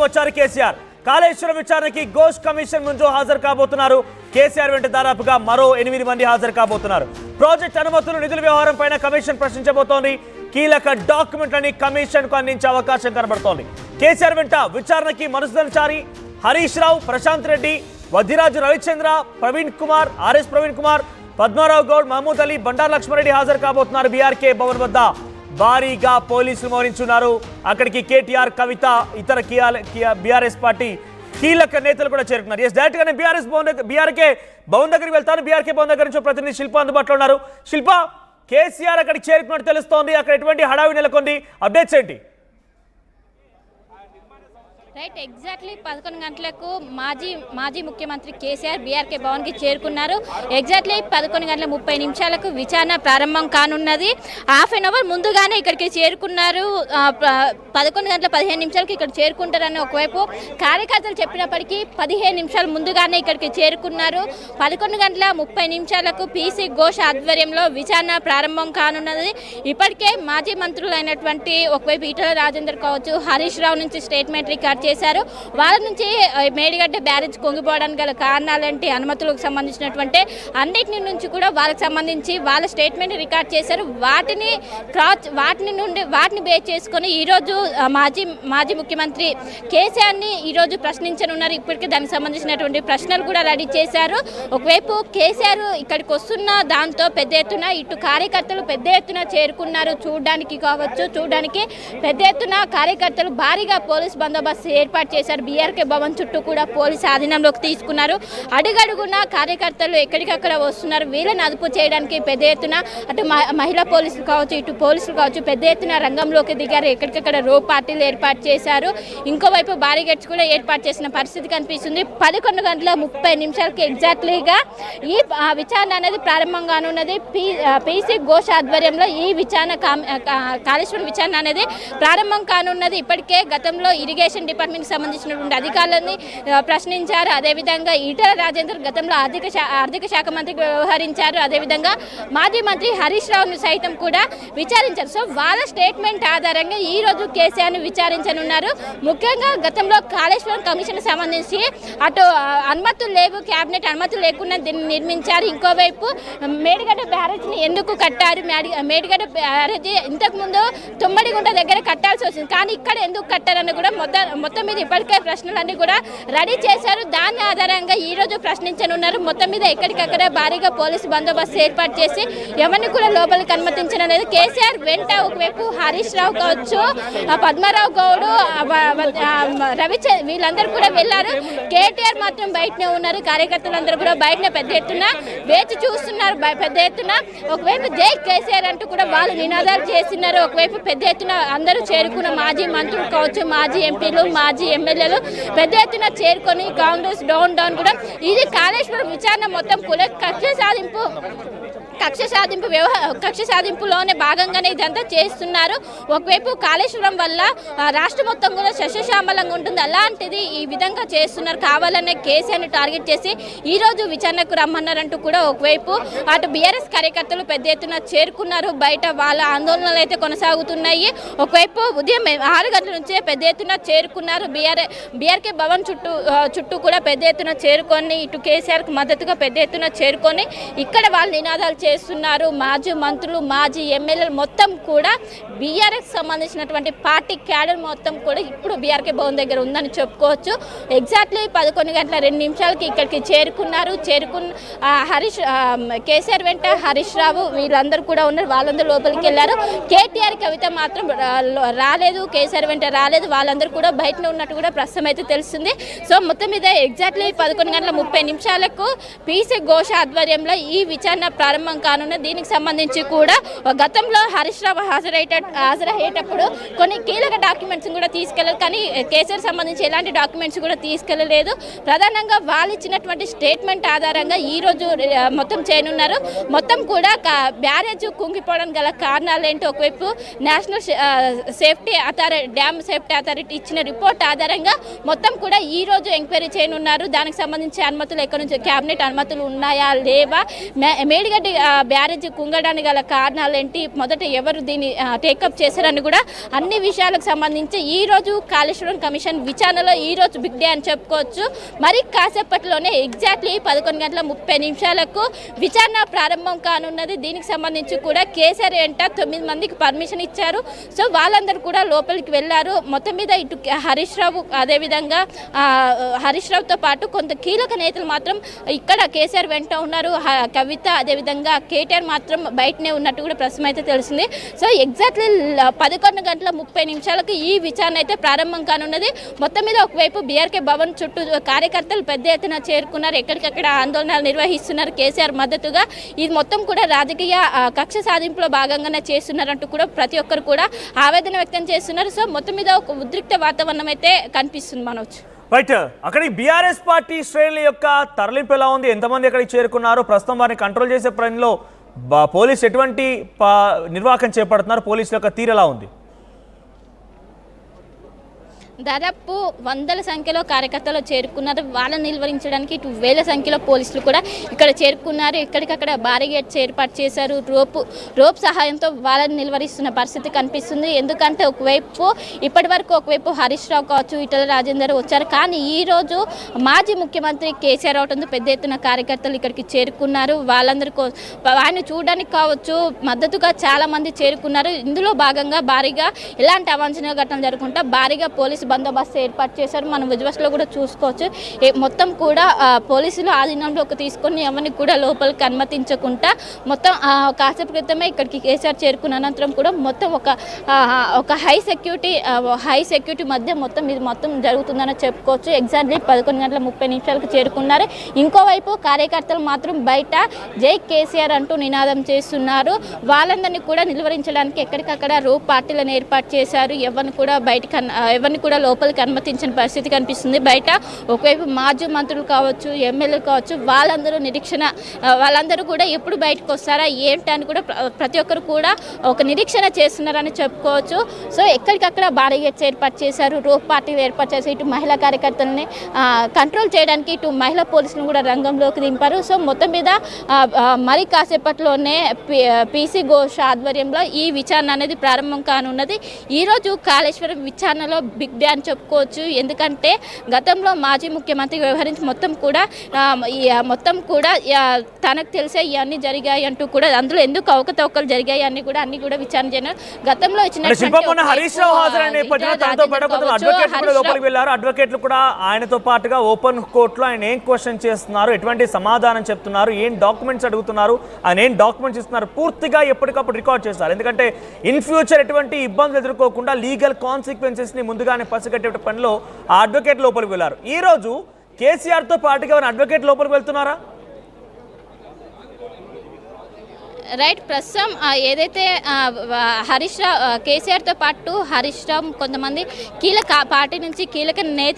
వచ్చారు కేసీఆర్. కాళేశ్వరం విచారణకి ఘోష్ కమిషన్ ముందు హాజరు కాబోతున్నారు. కేసీఆర్ వెంట దాదాపుగా మరో 8 మంది హాజరు కాబోతున్నారు. ప్రాజెక్ట్ అనుమతులు, నిధుల వ్యవహారం పైన కమిషన్ ప్రశ్నించబోతోంది. కీలక డాక్యుమెంట్లని కమిషన్ కు అందించే అవకాశం కనబడుతోంది. కేసీఆర్ వెంట విచారణకి మధుసూదన్ చారి, హరీష్ రావు, ప్రశాంత్ రెడ్డి, వద్దిరాజు రవిచంద్ర, ప్రవీణ్ కుమార్, ఆర్ఎస్ ప్రవీణ్ కుమార్, పద్మారావు గౌడ్, మహమూద్ అలీ, బండారు లక్ష్మారెడ్డి హాజరు కాబోతున్నారు. బీఆర్కే భవన్ వద్ద భారీగా పోలీసులు మోహరించున్నారు. అక్కడికి కేటీఆర్, కవిత, ఇతర బీఆర్ఎస్ పార్టీ కీలక నేతలు కూడా చేరుకున్నారు. ఎస్, డైరెక్ట్ గానే బీఆర్కే భవన్ దగ్గరికి వెళ్తాను. బీఆర్కే భవన్ దగ్గర నుంచి ప్రతినిధి శిల్ప అందుబాటులో ఉన్నారు. శిల్ప, కేసీఆర్ అక్కడికి చేరుకున్నట్టు తెలుస్తోంది. అక్కడ ఎటువంటి హడావి నెలకొంది, అప్డేట్స్ ఏంటి? రైట్, ఎగ్జాక్ట్లీ 11 గంటలకు మాజీ ముఖ్యమంత్రి కేసీఆర్ బీఆర్కే భవన్కి చేరుకున్నారు. ఎగ్జాక్ట్లీ 11:30 విచారణ ప్రారంభం కానున్నది. హాఫ్ అన్ అవర్ ముందుగానే ఇక్కడికి చేరుకున్నారు. 11:15 ఇక్కడ చేరుకుంటారని ఒకవైపు కార్యకర్తలు చెప్పినప్పటికీ 15 నిమిషాలు ముందుగానే ఇక్కడికి చేరుకున్నారు. 11:30 పీసీ ఘోష్ ఆధ్వర్యంలో విచారణ ప్రారంభం కానున్నది. ఇప్పటికే మాజీ మంత్రులైనటువంటి ఒకవైపు ఈటల రాజేందర్ కావచ్చు, హరీష్ రావు నుంచి స్టేట్మెంట్ రికార్డ్ చేశారు. వాళ్ళ నుంచి మేడిగడ్డ బ్యారేజ్ కుంగిపోవడానికి గల కారణాలంటే అనుమతులకు సంబంధించినటువంటి అన్నిటి నుంచి కూడా వాళ్ళకి సంబంధించి వాళ్ళ స్టేట్మెంట్ రికార్డ్ చేశారు. వాటిని బేస్ చేసుకొని ఈరోజు మాజీ ముఖ్యమంత్రి కేసీఆర్ని ఈరోజు ప్రశ్నించనున్నారు. ఇప్పటికే దానికి సంబంధించినటువంటి ప్రశ్నలు కూడా రెడీ చేశారు. ఒకవైపు కేసీఆర్ ఇక్కడికి వస్తున్న దాంతో పెద్ద ఎత్తున ఇటు కార్యకర్తలు పెద్ద ఎత్తున చేరుకున్నారు. చూడడానికి పెద్ద ఎత్తున కార్యకర్తలు భారీగా పోలీస్ బందోబస్తు ఏర్పాటు చేశారు. బీఆర్కే భవన్ చుట్టూ కూడా పోలీసు ఆధీనంలోకి తీసుకున్నారు. అడుగడుగున కార్యకర్తలు ఎక్కడికక్కడ వస్తున్నారు. వీళ్ళని అదుపు చేయడానికి పెద్ద ఎత్తున అటు మహిళా పోలీసులు కావచ్చు, ఇటు పోలీసులు కావచ్చు పెద్ద ఎత్తున రంగంలోకి దిగారు. ఎక్కడికక్కడ రో పార్టీలు ఏర్పాటు చేశారు. ఇంకోవైపు బారిగేట్స్ కూడా ఏర్పాటు చేసిన పరిస్థితి కనిపిస్తుంది. 11:30 ఎగ్జాక్ట్లీగా ఈ విచారణ అనేది ప్రారంభం కానున్నది. పీసీ ఘోష్ ఆధ్వర్యంలో ఈ విచారణ కాళేశ్వరం విచారణ అనేది ప్రారంభం కానున్నది. ఇప్పటికే గతంలో ఇరిగేషన్ డిపార్ట్మెంట్కి సంబంధించినటువంటి అధికారులని ప్రశ్నించారు. అదేవిధంగా ఈటల రాజేందర్ గతంలో ఆర్థిక శాఖ మంత్రిగా వ్యవహరించారు. అదేవిధంగా మాజీ మంత్రి హరీష్ రావును సైతం కూడా విచారించారు. సో వాళ్ళ స్టేట్మెంట్ ఆధారంగా ఈ రోజు కేసీఆర్ని విచారించనున్నారు. ముఖ్యంగా గతంలో కాళేశ్వరం కమిషన్ సంబంధించి అటు అనుమతులు లేవు, కేబినెట్ అనుమతులు లేకుండా దీన్ని నిర్మించారు. ఇంకోవైపు మేడిగడ్డ బ్యారేజ్ని ఎందుకు కట్టారు, మేడిగడ్డ బ్యారేజ్ ఇంతకుముందు తుమ్మడిగుంట దగ్గర కట్టాల్సి వచ్చింది, కానీ ఇక్కడ ఎందుకు కట్టారని కూడా మొత్తం మీద ఇప్పటికే ప్రశ్నలన్నీ కూడా రెడీ చేశారు. దాని ఆధారంగా ఈ రోజు ప్రశ్నించనున్నారు. మొత్తం మీద ఎక్కడికక్కడ భారీగా పోలీసు బందోబస్తు ఏర్పాటు చేసి ఎవరిని కూడా లోపలికి అనుమతించననేది. కేసీఆర్ వెంట ఒకవైపు హరీష్ రావు కావచ్చు, పద్మారావు గౌడ్, వీళ్ళందరూ కూడా వెళ్ళారు. కేటీఆర్ మాత్రం బయటనే ఉన్నారు. కార్యకర్తలందరూ కూడా బయటనే పెద్ద ఎత్తున వేచి చూస్తున్నారు. పెద్ద ఎత్తున ఒకవైపు జై కేసీఆర్ అంటూ కూడా వాళ్ళు నినాదాలు చేస్తున్నారు. ఒకవైపు పెద్ద ఎత్తున అందరూ చేరుకున్న మాజీ మంత్రులు కావచ్చు, మాజీ ఎంపీలు, మాజీ ఎమ్మెల్యేలు పెద్ద ఎత్తున చేరుకొని కాంగ్రెస్ డౌన్ కూడా ఇది కాళేశ్వరం విచారణ మొత్తం కూడా కక్ష సాధింపులోనే భాగంగానే ఇదంతా చేస్తున్నారు. ఒకవైపు కాళేశ్వరం వల్ల రాష్ట్రం మొత్తం కూడా సస్యశ్యామలంగా ఉంటుంది. అలాంటిది ఈ విధంగా చేస్తున్నారు. కావాలనే కేసీఆర్ని టార్గెట్ చేసి ఈ రోజు విచారణకు రమ్మన్నారంటూ కూడా ఒకవైపు అటు బీఆర్ఎస్ కార్యకర్తలు పెద్ద ఎత్తున చేరుకున్నారు. బయట వాళ్ళ ఆందోళనలు అయితే కొనసాగుతున్నాయి. ఒకవైపు ఉదయం 6 గంటల నుంచే పెద్ద ఎత్తున చేరుకున్నారు. బీఆర్కే భవన్ చుట్టూ కూడా పెద్ద ఎత్తున చేరుకొని ఇటు కేసీఆర్కి మద్దతుగా పెద్ద ఎత్తున చేరుకొని ఇక్కడ వాళ్ళు నినాదాలు చేస్తున్నారు. మాజీ మంత్రులు, మాజీ ఎమ్మెల్యేలు మొత్తం కూడా బీఆర్ఎస్ సంబంధించినటువంటి పార్టీ క్యాడర్ మొత్తం కూడా ఇప్పుడు బీఆర్కే భవన్ దగ్గర ఉందని చెప్పుకోవచ్చు. ఎగ్జాక్ట్లీ 11:02 ఇక్కడికి చేరుకున్నారు. కేసీఆర్ వెంట హరీష్ రావు వీళ్ళందరూ కూడా ఉన్నారు. వాళ్ళందరూ లోపలికి వెళ్ళారు. కేటీఆర్, కవిత మాత్రం రాలేదు, కేసీఆర్ వెంట రాలేదు. వాళ్ళందరూ కూడా బయటనే ఉన్నట్టు కూడా ప్రస్తుతం అయితే తెలుస్తుంది. సో మొత్తం మీద ఎగ్జాక్ట్లీ 11:30 పీసీ ఘోష్ ఆధ్వర్యంలో ఈ విచారణ ప్రారంభం కానున్న. దీనికి సంబంధించి కూడా గతంలో హరీష్ రావు హాజరయ్యేటప్పుడు కొన్ని కీలక డాక్యుమెంట్స్ కూడా తీసుకెళ్ళారు. కానీ కేసీఆర్ సంబంధించి ఎలాంటి డాక్యుమెంట్స్ కూడా తీసుకెళ్ళలేదు. ప్రధానంగా వాళ్ళు ఇచ్చినటువంటి స్టేట్మెంట్ ఆధారంగా ఈ రోజు మొత్తం చేయనున్నారు. మొత్తం కూడా బ్యారేజ్ కుంగిపోవడం గల కారణాలు ఏంటి, ఒకవైపు నేషనల్ డ్యామ్ సేఫ్టీ అథారిటీ ఇచ్చిన రిపోర్ట్ ఆధారంగా మొత్తం కూడా ఈ రోజు ఎంక్వైరీ చేయనున్నారు. దానికి సంబంధించి అనుమతులు ఎక్కడి నుంచి, కేబినెట్ అనుమతులు ఉన్నాయా లేవా, మేడిగడ్డ బ్యారేజ్ కుంగడానికి గల కారణాలు ఏంటి, మొదట ఎవరు దీన్ని టేకప్ చేశారని కూడా అన్ని విషయాలకు సంబంధించి ఈరోజు కాళేశ్వరం కమిషన్ విచారణలో ఈరోజు బిగ్ డే అని చెప్పుకోవచ్చు. మరి కాసేపట్లోనే ఎగ్జాక్ట్లీ 11:30 విచారణ ప్రారంభం కానున్నది. దీనికి సంబంధించి కూడా కేసీఆర్ వెంట 9 మందికి పర్మిషన్ ఇచ్చారు. సో వాళ్ళందరూ కూడా లోపలికి వెళ్ళారు. మొత్తం మీద ఇటు హరీష్ రావు, అదేవిధంగా హరీష్ రావుతో పాటు కొంత కీలక నేతలు మాత్రం ఇక్కడ కేసీఆర్ వెంట ఉన్నారు. కవిత, అదేవిధంగా కేటీఆర్ మాత్రం బయటనే ఉన్నట్టు కూడా ప్రస్తుతం అయితే తెలిసింది. సో ఎగ్జాక్ట్లీ 11:30 ఈ విచారణ అయితే ప్రారంభం కానున్నది. మొత్తం మీద ఒకవైపు బీఆర్కే భవన్ చుట్టూ కార్యకర్తలు పెద్ద ఎత్తున చేరుకున్నారు. ఎక్కడికక్కడ ఆందోళనలు నిర్వహిస్తున్నారు కేసీఆర్ మద్దతుగా. ఇది మొత్తం కూడా రాజకీయ కక్ష సాధింపులో భాగంగానే చేస్తున్నారంటూ కూడా ప్రతి ఒక్కరు కూడా ఆవేదన వ్యక్తం చేస్తున్నారు. సో మొత్తం మీద ఒక ఉద్రిక్త వాతావరణం అయితే కనిపిస్తుంది మనోజ్. రైట్, అక్కడికి బీఆర్ఎస్ పార్టీ శ్రేణుల యొక్క తరలింపు ఎలా ఉంది, ఎంతమంది అక్కడికి చేరుకున్నారు, ప్రస్తుతం వారిని కంట్రోల్ చేసే పనిలో పోలీసు ఎటువంటి నిర్వాహకం చేపడుతున్నారు, పోలీసుల యొక్క తీరు ఎలా ఉంది? దాదాపు వందల సంఖ్యలో కార్యకర్తలు చేరుకున్నారు. వాళ్ళని నిలువరించడానికి ఇటు వేల సంఖ్యలో పోలీసులు కూడా ఇక్కడ చేరుకున్నారు. ఎక్కడికక్కడ బారిగేట్స్ ఏర్పాటు చేశారు. రోప్ సహాయంతో వాళ్ళని నిలువరిస్తున్న పరిస్థితి కనిపిస్తుంది. ఎందుకంటే ఇప్పటి వరకు ఒకవైపు హరీష్ రావు కావచ్చు, ఈటెల రాజేందర్ వచ్చారు. కానీ ఈరోజు మాజీ ముఖ్యమంత్రి కేసీఆర్ అవడంతో పెద్ద ఎత్తున కార్యకర్తలు ఇక్కడికి చేరుకున్నారు. వాళ్ళందరికీ ఆయన చూడడానికి కావచ్చు మద్దతుగా చాలామంది చేరుకున్నారు. ఇందులో భాగంగా భారీగా ఎలాంటి అవాంఛనీయ ఘటనలు జరగకుండా భారీగా పోలీసు బందోబస్తు ఏర్పాటు చేశారు. మనం విజువల్స్లో కూడా చూసుకోవచ్చు. మొత్తం కూడా పోలీసులు ఆధీనంలోకి తీసుకొని ఎవరిని కూడా లోపలికి అనుమతించకుండా మొత్తం కాసేపు క్రితమే ఇక్కడికి కేసీఆర్ చేరుకున్న అనంతరం కూడా మొత్తం ఒక హై సెక్యూరిటీ మధ్య ఇది మొత్తం జరుగుతుందని చెప్పుకోవచ్చు. ఎగ్జాక్ట్లీ 11:30 చేరుకున్నారు. ఇంకోవైపు కార్యకర్తలు మాత్రం బయట జై కేసీఆర్ అంటూ నినాదం చేస్తున్నారు. వాళ్ళందరినీ కూడా నిలువరించడానికి ఎక్కడికక్కడ రోప్ పార్టీలను ఏర్పాటు చేశారు. ఎవరిని కూడా లోపలికి అనుమతించిన పరిస్థితి కనిపిస్తుంది. బయట ఒకవైపు మాజీ మంత్రులు కావచ్చు, ఎమ్మెల్యేలు కావచ్చు, వాళ్ళందరూ కూడా ఎప్పుడు బయటకు వస్తారా ఏంటి అని కూడా ప్రతి ఒక్కరు కూడా ఒక నిరీక్షణ చేస్తున్నారని చెప్పుకోవచ్చు. సో ఎక్కడికక్కడ బారిగేట్స్ ఏర్పాటు చేశారు, రోప్ పార్టీలు ఏర్పాటు చేసి ఇటు మహిళా కార్యకర్తలని కంట్రోల్ చేయడానికి ఇటు మహిళా పోలీసులను కూడా రంగంలోకి దింపారు. సో మొత్తం మీద మరి కాసేపట్లోనే పీసీ ఘోష్ ఆధ్వర్యంలో ఈ విచారణ అనేది ప్రారంభం కానున్నది. ఈరోజు కాళేశ్వరం విచారణలో బిగ్ డే అని చెప్పుకోవచ్చు. ఎందుకంటే గతంలో మాజీ ముఖ్యమంత్రి వ్యవహరించి మొత్తం కూడా తనకు తెలిసే ఇవన్నీ జరిగాయి అంటూ కూడా అందులో ఎందుకు అవకతవకలు జరిగాయి అన్ని కూడా విచారణ చేయడం గతంలో అడ్వకేట్లు కూడా ఆయనతో పాటుగా ఓపెన్ కోర్టులో ఆయన ఏం క్వశ్చన్ చేస్తున్నారు, ఎటువంటి సమాధానం చెప్తున్నారు, ఏం డాక్యుమెంట్స్ అడుగుతున్నారు, ఆయన ఏం డాక్యుమెంట్స్ ఇస్తున్నారు పూర్తిగా ఎప్పటికప్పుడు రికార్డ్ చేస్తారు. ఎందుకంటే ఇన్ ఫ్యూచర్ ఎటువంటి ఇబ్బందులు ఎదుర్కోకుండా లీగల్ కాన్సిక్వెన్సెస్ ని ముందుగానే పసిగట్టే పనిలో ఆ అడ్వకేట్ లోపలికి వెళ్ళారు. ఈ రోజు కేసీఆర్ తో పాటుగా అడ్వకేట్ లోపలికి వెళ్తున్నారా? రైట్, ప్రస్తుతం ఏదైతే కేసీఆర్తో పాటు హరీష్ రావు కొంతమంది పార్టీ నుంచి కీలక నేతలు